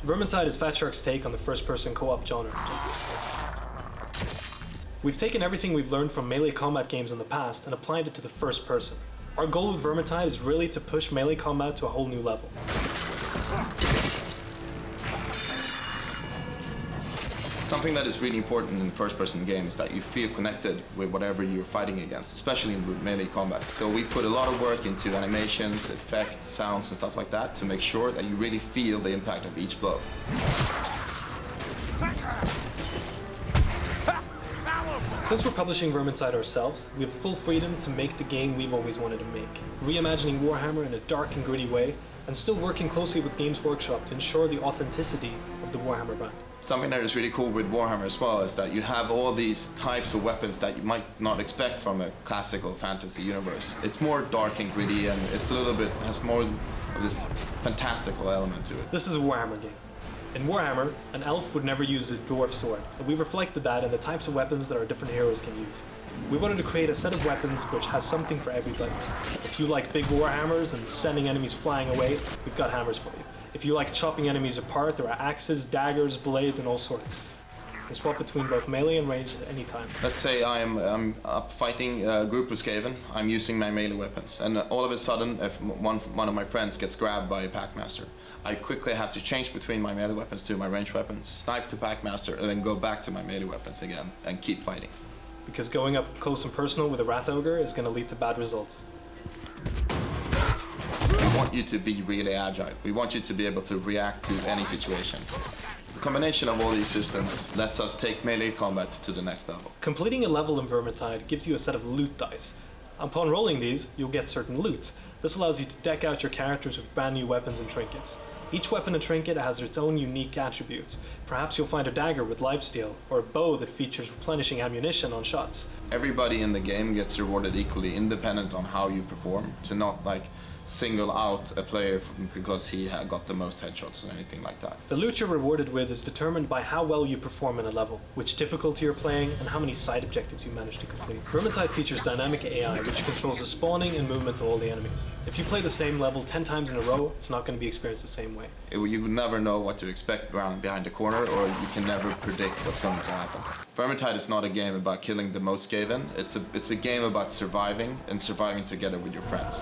Vermintide is Fatshark's take on the first-person co-op genre. We've taken everything we've learned from melee combat games in the past and applied it to the first person. Our goal with Vermintide is really to push melee combat to a whole new level. Something that is really important in first-person games is that you feel connected with whatever you're fighting against, especially in melee combat. So we put a lot of work into animations, effects, sounds and stuff like that to make sure that you really feel the impact of each blow. Since we're publishing Vermintide ourselves, we have full freedom to make the game we've always wanted to make, reimagining Warhammer in a dark and gritty way, and still working closely with Games Workshop to ensure the authenticity of the Warhammer brand. Something that is really cool with Warhammer as well is that you have all these types of weapons that you might not expect from a classical fantasy universe. It's more dark and gritty, and it's a little bit, has more of this fantastical element to it. This is a Warhammer game. In Warhammer, an elf would never use a dwarf sword, and we've reflected that in the types of weapons that our different heroes can use. We wanted to create a set of weapons which has something for everybody. If you like big warhammers and sending enemies flying away, we've got hammers for you. If you like chopping enemies apart, there are axes, daggers, blades, and all sorts. You can swap between both melee and ranged at any time. Let's say I'm up fighting a group of Skaven, I'm using my melee weapons, and all of a sudden, if one of my friends gets grabbed by a Packmaster, I quickly have to change between my melee weapons to my ranged weapons, snipe the Packmaster, and then go back to my melee weapons again, and keep fighting. Because going up close and personal with a rat ogre is going to lead to bad results. We want you to be really agile. We want you to be able to react to any situation. The combination of all these systems lets us take melee combat to the next level. Completing a level in Vermintide gives you a set of loot dice. Upon rolling these, you'll get certain loot. This allows you to deck out your characters with brand new weapons and trinkets. Each weapon and trinket has its own unique attributes. Perhaps you'll find a dagger with lifesteal, or a bow that features replenishing ammunition on shots. Everybody in the game gets rewarded equally, independent on how you perform, to not like single out a player because he got the most headshots or anything like that. The loot you're rewarded with is determined by how well you perform in a level, which difficulty you're playing, and how many side objectives you manage to complete. Vermintide features dynamic AI, which controls the spawning and movement of all the enemies. If you play the same level 10 times in a row, it's not going to be experienced the same way. You would never know what to expect behind the corner, or you can never predict what's going to happen. Vermintide is not a game about killing the most Skaven, it's a game about surviving, and surviving together with your friends.